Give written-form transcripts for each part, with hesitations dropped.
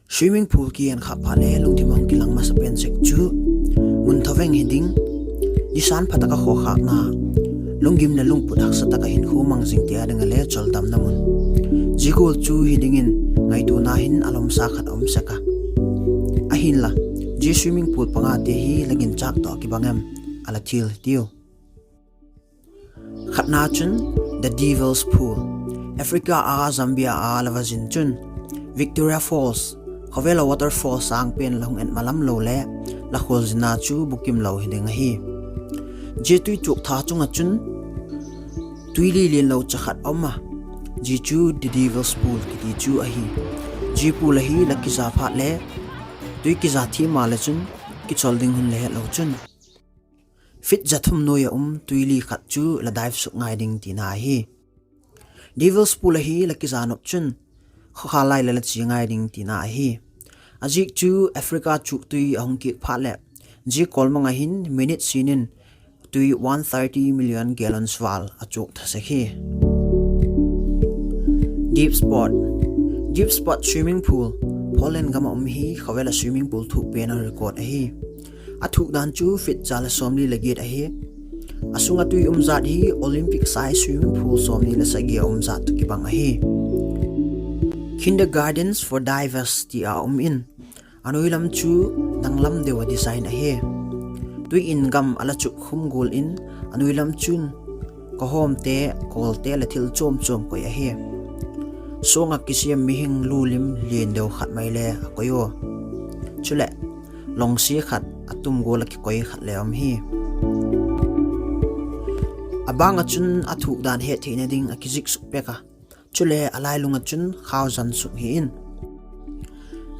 Swimming pool ki an khap phale lungthim hong kilang ma sapen sek chu mun thoveng hiding disan phataka kho khak na lungim na lungput hak sataka hin khu mangjing tia dang le choldam namun jigol chu hiding in ngai tu na hin alom sa khat om saka ahin la ji swimming pool panga te hi lagin chak to ki bangam ala thil tiu khatna chun the devil's pool Africa a Zambia a lavazin chun Victoria Falls Khawvel waterfall sang pen long en malam lo le la khol jina chu bukim lo hiding hi je tui chuk tha chunga chun tuili len lo chakhat oma ji chu the devil's pool ki ti chu a hi ji pool hi la kizap le tui kiza thi ma le chun ki cholding hun le lo chun fit jathum noya tuili khat chu la dive suk ngai ding ti na hi devil's pool hi la kiza no chun kha lai la chi ngai ding ti na hi ajik chu Africa chu tui ong ki phale ji kolmanga hin minute sinin tui 130 million gallons wal achuk thase hi deep spot swimming pool polen gama hi Khawvel swimming pool thu pen record hi athuk dan chu fit jala somli legit hi asunga tui zat hi Olympic size swimming pool somni la sagi zat ki bang hi kindergartens for divers ti a in anuilam chu nanglam dewa design a he tui in gam ala chu khum gol in anuilam chun ko hom te kol te la thil chom ko a he songa kisiam mihing lulim len deu khat mai le koyo chule longsi khat atum gol ki koi khat le hi abanga chun athu dan he theina ding akizik supeka chule alai lunga chun khawzan su hi in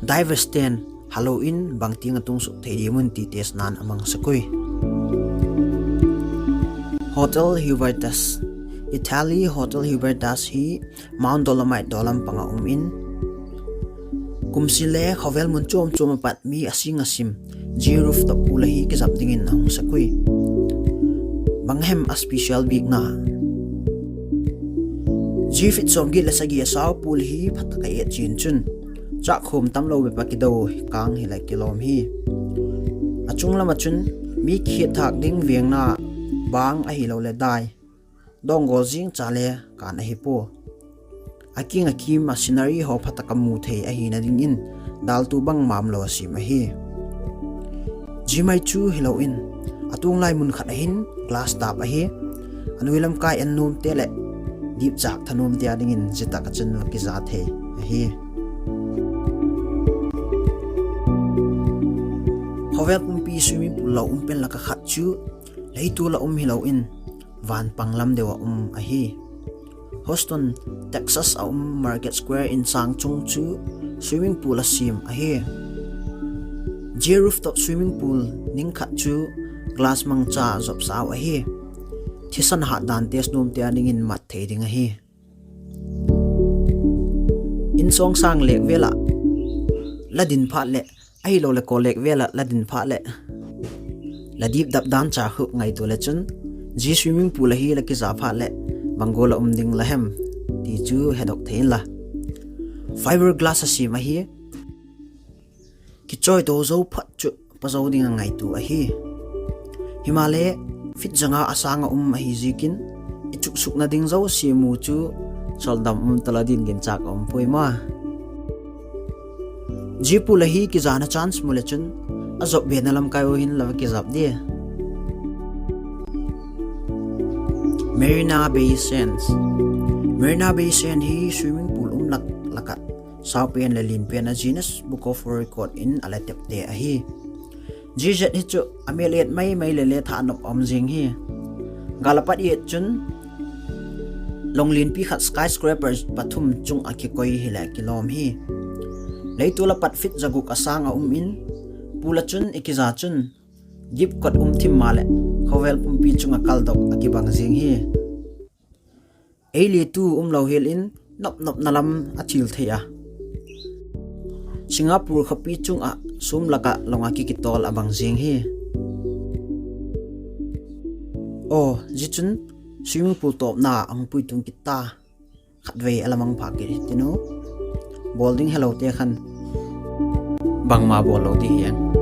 diver stand halloween bangting atung su thei mun ti tes nan amang sakoi hotel Hubertus Italy hotel Hubertus hi Mount Dolomite dolam panga in kumsile Khawvel mun chom pat mi asing asim ji rooftop pula hi kizap dingin ang sakoi banghem a special big na ji fit som gi la sagi saw pool hi phataka e chin chun cha khom tam lo be pakido kang hi lai kilom hi achung lama chun mi khi thak ding vieng na bang a hi lo le dai dong go jing chale kan a hi po aking aki machinery ho phataka mu thei a hi na ding in dal tu bang mam lo si ma hi ji mai chu hello in atung lai mun khat a hin glass dap a hi anuilam kai an num te le deep chak thanom tia dingin jita ka chen ki za the hi Khawvel pumpi swimming pool la pen la ka khat chu leitu la hilo in van panglam dewa a hi Houston Texas a Market Square in sang chung chu swimming pool a sim a hi J rooftop swimming pool ning khat chu glass mang cha zop saw a hi thisan ha dan tes nom te aning in mat thei ding a hi in song sang lek vela ladin pha le ai lo le ko lek vela ladin pha le ladip dap dan cha khu ngai to le chun ji swimming pool hi la ki za pha le bangola ding la hem ti chu hedok thein la fiberglass asi ma hi ki choi do zo phat chu pa zo ding ngai tu a hi Himalaya fit janga asanga hi zikin ichuk suk na ding zo si mu chu choldam taladin gen chak poima jipu lahi ki jana chance mulechun azob benalam kayo hin law ki zap de Marina Bay Sand hi swimming pool lakat saupen lalin pen a genus book of record in alatep de a hi jijet hi chu amelet mai le tha nop jing hi galapat yet chun longlin pi khat skyscraper pathum chung akhi koi hila kilom hi leitula pat fit jagu kasang a in pula chun ikiza chun gip kot thim male Khawvel pumpi chunga kaldok akibang jing hi eili tu lo hel in nop nalam athil theya Singapore khapi chung a sum laka longa ki kitol abang jing hi jichun swimming pool top na ang pui tung kita khatve alamang phakir tino bolding hello te khan bang ma bol lo di hian